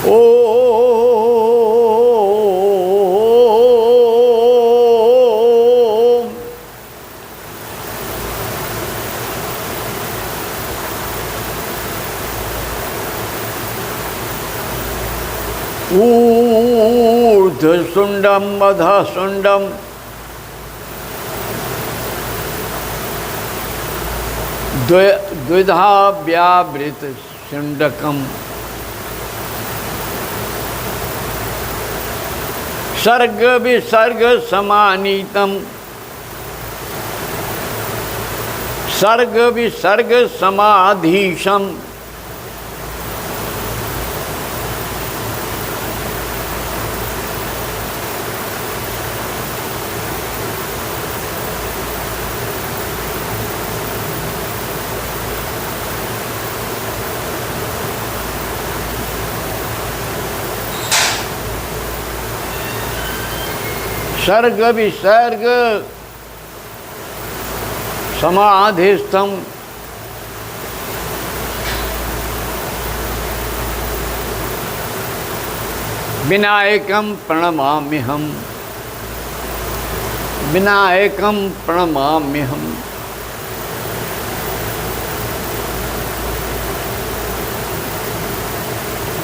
ओ ऊर्ध्वशुंडम अधःशुंडम द्विधा व्यावृत शुंडकम सर्ग विसर्ग समानीतम सर्ग विसर्ग समाधीशम सर्ग विसर्ग समाधिस्थम विनायकम प्रणमाम्यहम् विनायकम प्रणमाम्यहम्।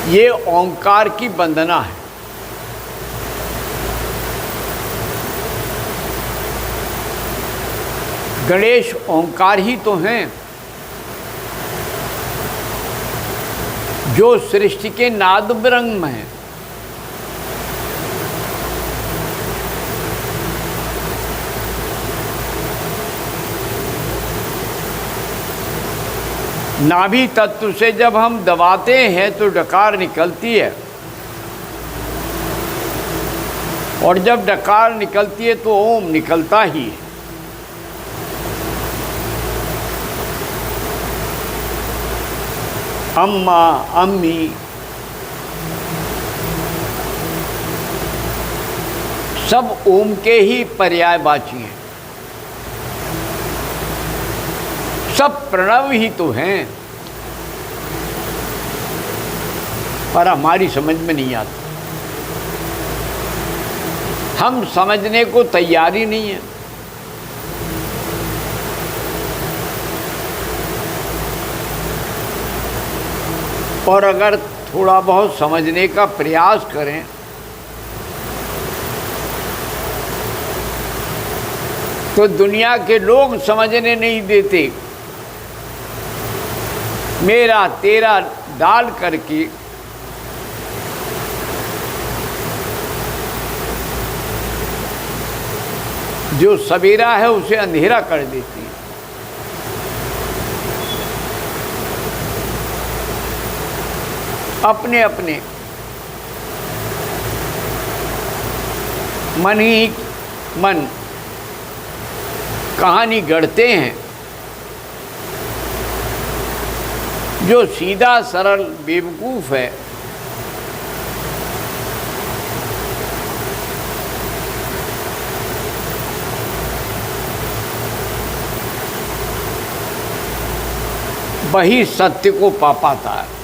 ये ओंकार की वंदना है। गणेश ओंकार ही तो हैं जो सृष्टि के नाद ब्रह्म हैं। नाभि तत्व से जब हम दबाते हैं तो डकार निकलती है, और जब डकार निकलती है तो ओम निकलता ही है। अम्मा, अम्मी, सब ओम के ही पर्यायवाची हैं। सब प्रणव ही तो हैं, पर हमारी समझ में नहीं आता। हम समझने को तैयार ही नहीं है। और अगर थोड़ा बहुत समझने का प्रयास करें तो दुनिया के लोग समझने नहीं देते। मेरा तेरा डाल करके जो सवेरा है उसे अंधेरा कर देती है। अपने अपने मन ही मन कहानी गढ़ते हैं। जो सीधा सरल बेवकूफ है वही सत्य को पा पाता है।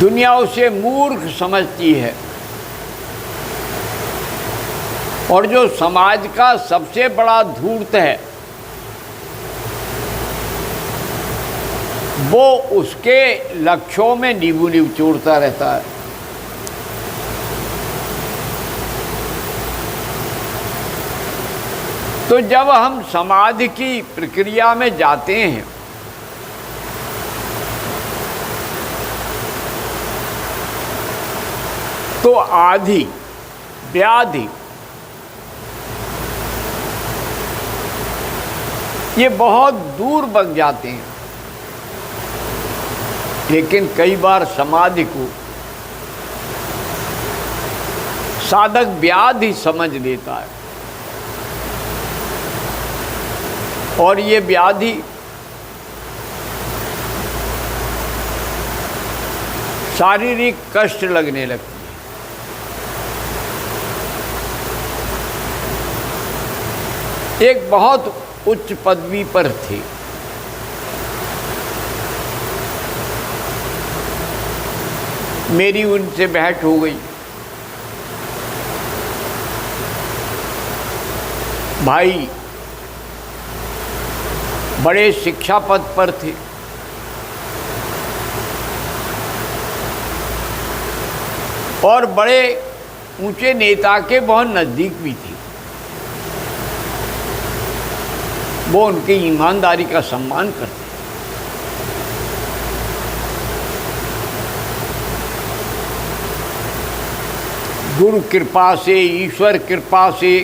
दुनिया उसे मूर्ख समझती है, और जो समाज का सबसे बड़ा धूर्त है वो उसके लक्ष्यों में नींबू निचोड़ता रहता है। तो जब हम समाधि की प्रक्रिया में जाते हैं तो आधि व्याधि ये बहुत दूर बन जाते हैं। लेकिन कई बार समाधि को साधक व्याधि समझ लेता है, और ये व्याधि शारीरिक कष्ट लगने लगती है। एक बहुत उच्च पदवी पर थे, मेरी उनसे भेंट हो गई। भाई बड़े शिक्षा पद पर थे, और बड़े ऊंचे नेता के बहुत नज़दीक भी थी। वो उनकी ईमानदारी का सम्मान करते। गुरु कृपा से, ईश्वर कृपा से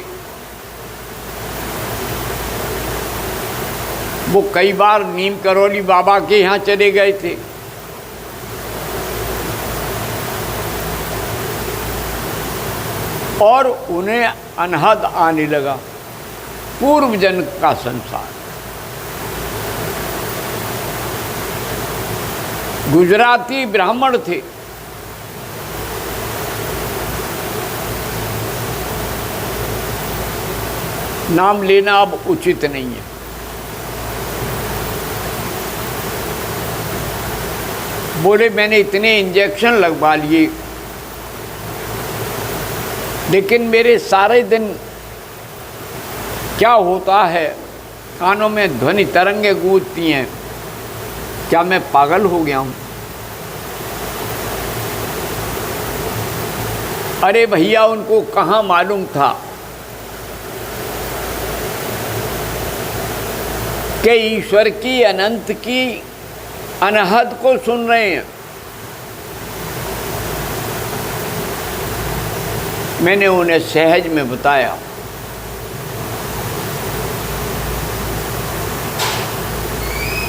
वो कई बार नीम करौली बाबा के यहाँ चले गए थे। और उन्हें अनहद आने लगा पूर्व जन्म का संसार। गुजराती ब्राह्मण थे, नाम लेना अब उचित नहीं है। बोले मैंने इतने इंजेक्शन लगवा लिए, लेकिन मेरे सारे दिन क्या होता है, कानों में ध्वनि तरंगे गूंजती हैं। क्या मैं पागल हो गया हूँ? अरे भैया, उनको कहाँ मालूम था कि ईश्वर की अनंत की अनहद को सुन रहे हैं। मैंने उन्हें सहज में बताया।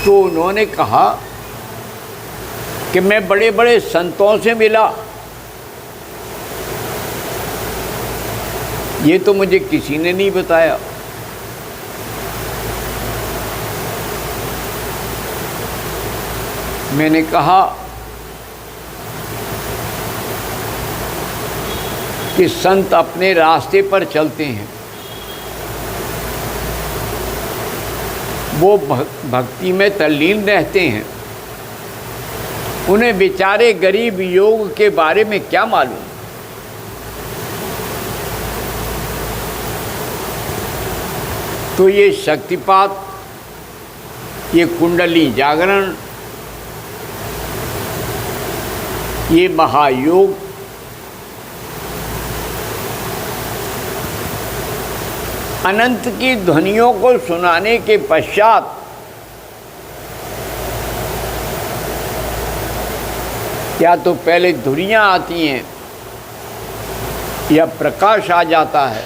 तो उन्होंने कहा कि मैं बड़े बड़े संतों से मिला, ये तो मुझे किसी ने नहीं बताया। मैंने कहा कि संत अपने रास्ते पर चलते हैं, वो भक्ति में तल्लीन रहते हैं, उन्हें बेचारे गरीब योग के बारे में क्या मालूम। तो ये शक्तिपात, ये कुंडली जागरण, ये महायोग, अनंत की ध्वनियों को सुनाने के पश्चात या तो पहले धुरियां आती हैं या प्रकाश आ जाता है,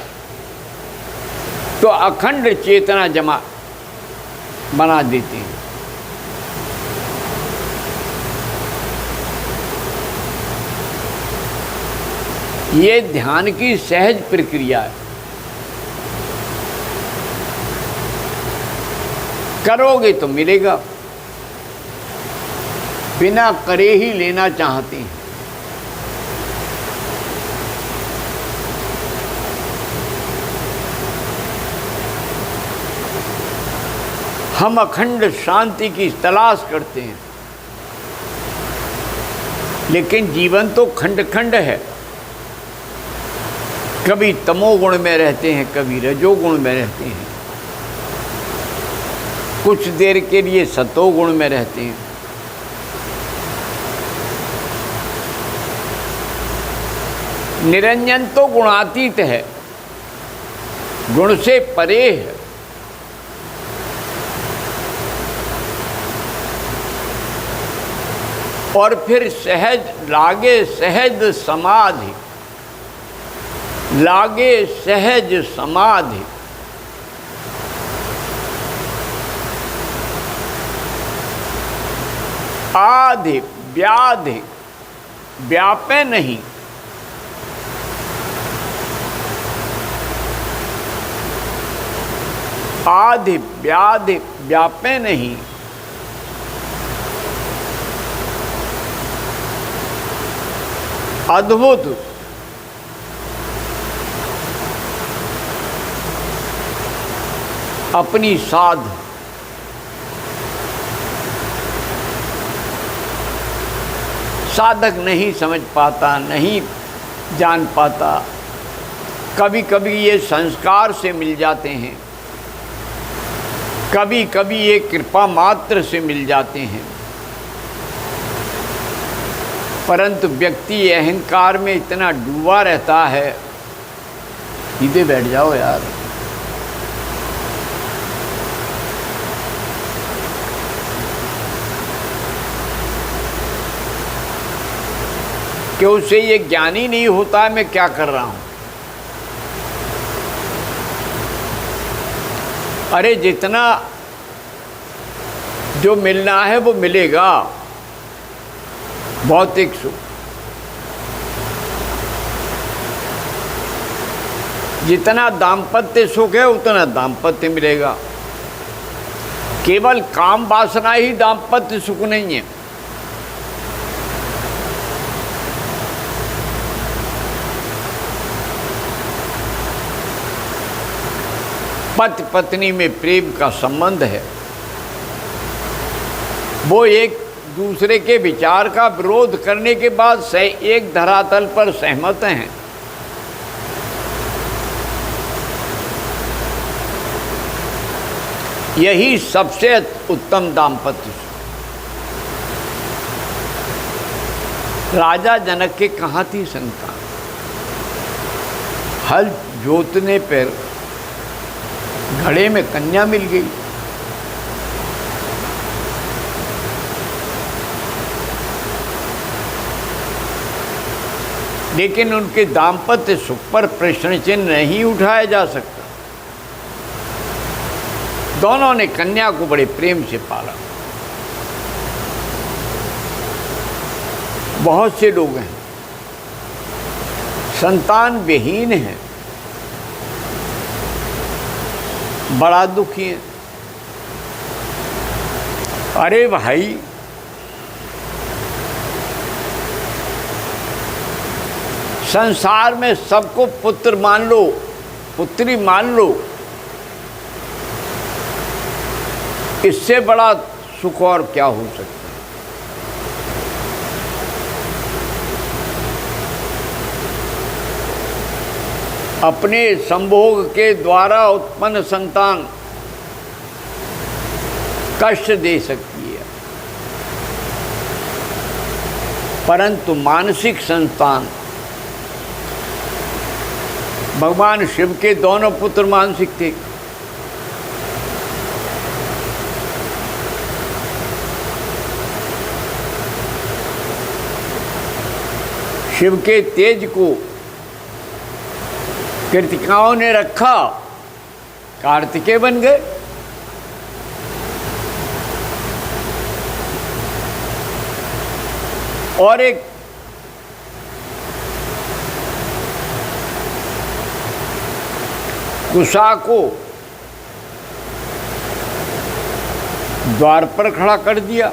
तो अखंड चेतना जमा बना देती हैं। ये ध्यान की सहज प्रक्रिया है। करोगे तो मिलेगा, बिना करे ही लेना चाहते हैं। हम अखंड शांति की तलाश करते हैं, लेकिन जीवन तो खंड खंड है। कभी तमोगुण में रहते हैं, कभी रजोगुण में रहते हैं, कुछ देर के लिए सतोगुण में रहते हैं। निरंजन तो गुणातीत है, गुण से परे है। और फिर सहज लागे सहज समाधि, लागे सहज समाधि। आधि व्याधि व्यापे नहीं, आधि व्याधि व्यापे नहीं। अद्भुत अपनी साध साधक नहीं समझ पाता, नहीं जान पाता। कभी कभी ये संस्कार से मिल जाते हैं, कभी कभी ये कृपा मात्र से मिल जाते हैं, परंतु व्यक्ति अहंकार में इतना डूबा रहता है। सीधे बैठ जाओ यार। कि उसे ये ज्ञान ही नहीं होता है मैं क्या कर रहा हूं। अरे जितना जो मिलना है वो मिलेगा, भौतिक सुख। जितना दाम्पत्य सुख है उतना दाम्पत्य मिलेगा। केवल काम वासना ही दाम्पत्य सुख नहीं है। पति पत्नी में प्रेम का संबंध है, वो एक दूसरे के विचार का विरोध करने के बाद एक धरातल पर सहमत हैं। यही सबसे उत्तम दाम्पत्य। राजा जनक के कहाँ थी संतान? हल जोतने पर घड़े में कन्या मिल गई। लेकिन उनके दाम्पत्य सुख पर प्रश्न चिन्ह नहीं उठाया जा सकता। दोनों ने कन्या को बड़े प्रेम से पाला। बहुत से लोग हैं संतान विहीन हैं, बड़ा दुखी है। अरे भाई, संसार में सबको पुत्र मान लो, पुत्री मान लो, इससे बड़ा सुख और क्या हो सकता है? अपने संभोग के द्वारा उत्पन्न संतान कष्ट दे सकती है, परंतु मानसिक संतान, भगवान शिव के दोनों पुत्र मानसिक थे। शिव के तेज को कृतिकाओं ने रखा, कार्तिकेय बन गए। और एक कुशा को द्वार पर खड़ा कर दिया।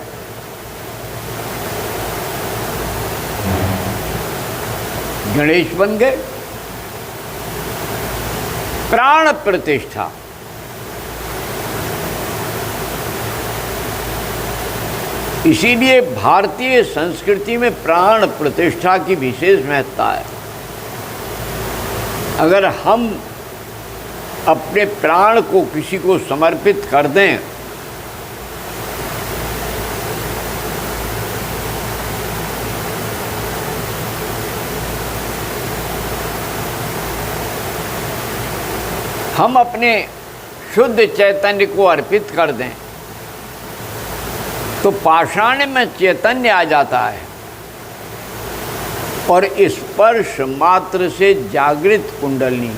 गणेश बन गए। प्राण प्रतिष्ठा, इसीलिए भारतीय संस्कृति में प्राण प्रतिष्ठा की विशेष महत्ता है। अगर हम अपने प्राण को किसी को समर्पित कर दें हम अपने शुद्ध चैतन्य को अर्पित कर दें तो पाषाण में चैतन्य आ जाता है और स्पर्श मात्र से जागृत कुंडलिनी।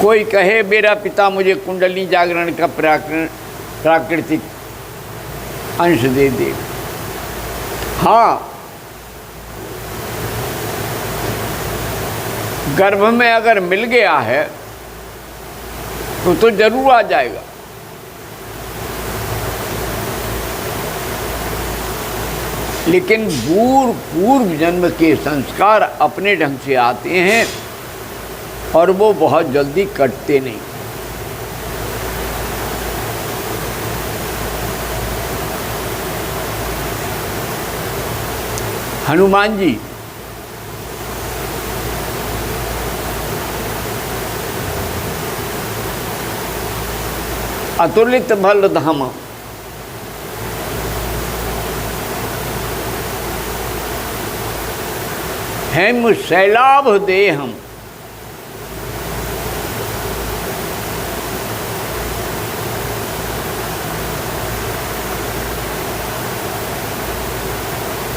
कोई कहे मेरा पिता मुझे कुंडलिनी जागरण का प्राकृतिक अंश दे दे, हाँ, गर्भ में अगर मिल गया है तो जरूर आ जाएगा। लेकिन पूर्व जन्म के संस्कार अपने ढंग से आते हैं और वो बहुत जल्दी कटते नहीं। हनुमान जी अतुलित बल धाम, हेम शैलाभ देहम,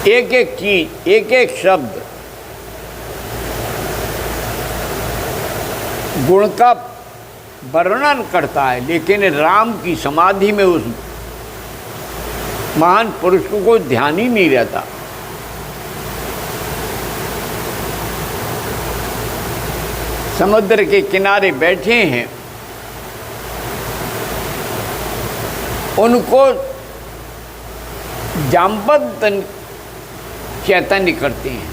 एक एक चीज, एक एक शब्द गुण का वर्णन करता है, लेकिन राम की समाधि में उस महान पुरुष को कोई ध्यान ही नहीं रहता। समुद्र के किनारे बैठे हैं, उनको जामवंत चैतन्य करते हैं,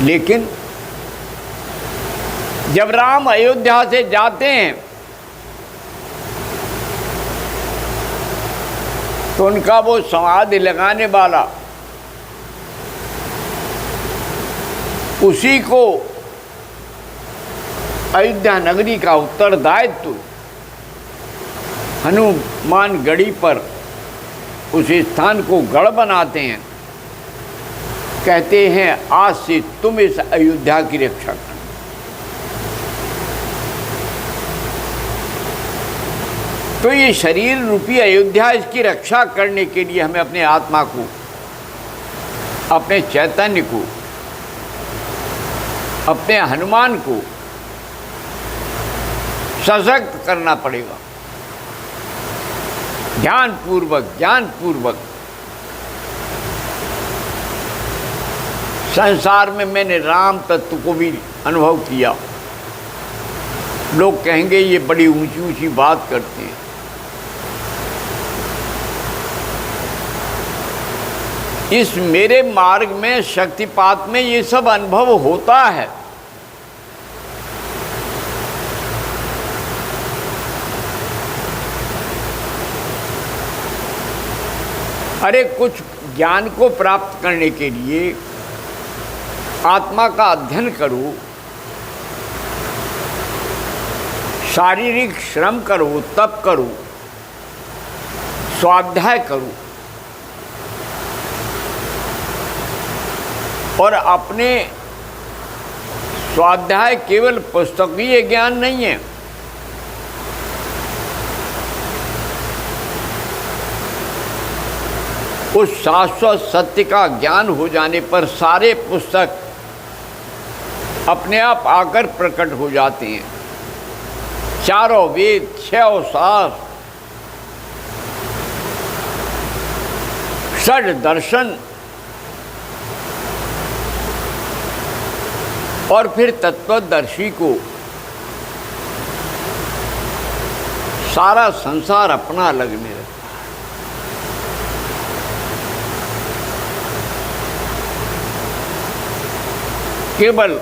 लेकिन जब राम अयोध्या से जाते हैं तो उनका वो समाधि लगाने वाला, उसी को अयोध्या नगरी का उत्तरदायित्व हनुमान गढ़ी पर उस स्थान को गढ़ बनाते हैं। कहते हैं आज से तुम इस अयोध्या की रक्षा करना। तो ये शरीर रूपी अयोध्या, इसकी रक्षा करने के लिए हमें अपने आत्मा को, अपने चैतन्य को, अपने हनुमान को सशक्त करना पड़ेगा। ज्ञानपूर्वक संसार में मैंने राम तत्व को भी अनुभव किया। लोग कहेंगे ये बड़ी ऊंची ऊंची बात करते हैं। इस मेरे मार्ग में, शक्तिपात में ये सब अनुभव होता है। अरे कुछ ज्ञान को प्राप्त करने के लिए आत्मा का अध्ययन करो, शारीरिक श्रम करो, तप करो, स्वाध्याय करो, और अपने स्वाध्याय केवल पुस्तकीय ज्ञान नहीं है। उस शाश्वत सत्य का ज्ञान हो जाने पर सारे पुस्तक अपने आप आकर प्रकट हो जाते हैं। चारों वेद, छह शास्त्र, षड दर्शन और फिर तत्वदर्शी को सारा संसार अपना लगने लगता है। केवल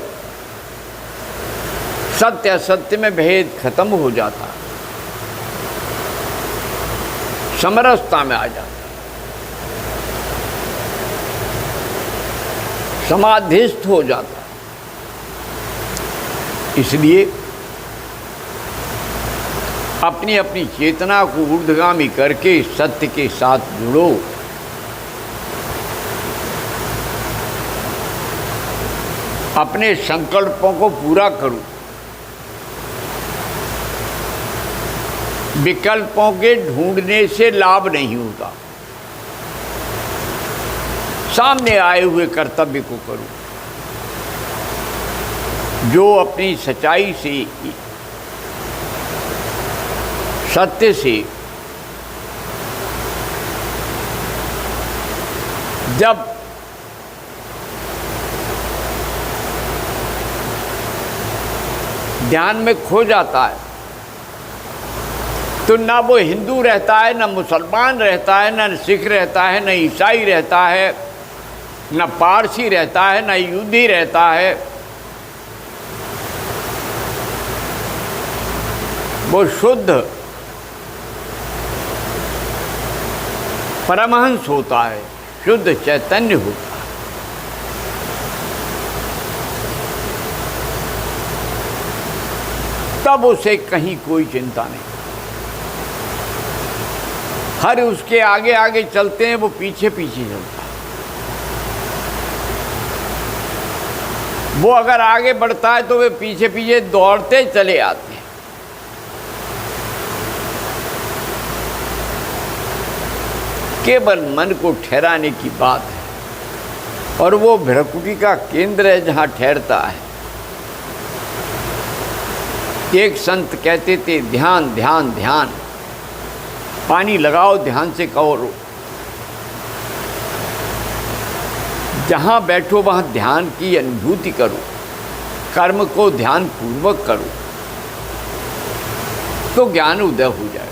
सत्य असत्य में भेद खत्म हो जाता है, समरसता में आ जाता है, समाधिस्थ हो जाता है। इसलिए अपनी अपनी चेतना को ऊर्ध्वगामी करके सत्य के साथ जुड़ो। अपने संकल्पों को पूरा करो। विकल्पों के ढूंढने से लाभ नहीं होता। सामने आए हुए कर्तव्य को करो, जो अपनी सच्चाई से, सत्य से जब ध्यान में खो जाता है तो ना वो हिंदू रहता है, ना मुसलमान रहता है, ना सिख रहता है, ना ईसाई रहता है, ना पारसी रहता है, ना यहूदी रहता है। वो शुद्ध परमहंस होता है, शुद्ध चैतन्य होता है। तब उसे कहीं कोई चिंता नहीं। हर उसके आगे आगे चलते हैं, वो पीछे पीछे चलता है। वो अगर आगे बढ़ता है तो वे पीछे पीछे दौड़ते चले आते हैं। केवल मन को ठहराने की बात है, और वो भ्रकुटी का केंद्र है जहां ठहरता है। एक संत कहते थे, ध्यान ध्यान ध्यान, पानी लगाओ ध्यान से करो। जहाँ बैठो वहाँ ध्यान की अनुभूति करो, कर्म को ध्यान पूर्वक करो, तो ज्ञान उदय हो जाए।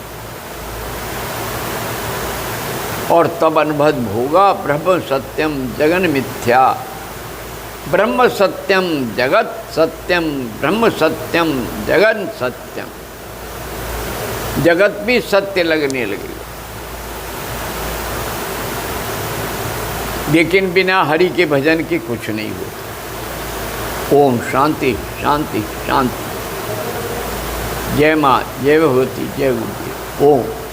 और तब अनुभव होगा, ब्रह्म सत्यम जगन मिथ्या, ब्रह्म सत्यम जगत सत्यम, ब्रह्म सत्यम जगन सत्यम। जगत भी सत्य लगने लगी, लेकिन बिना हरि के भजन के कुछ नहीं होता। ओम शांति शांति शांति। जय माँ, जय भगवती, जय गुरुदेव। ओम।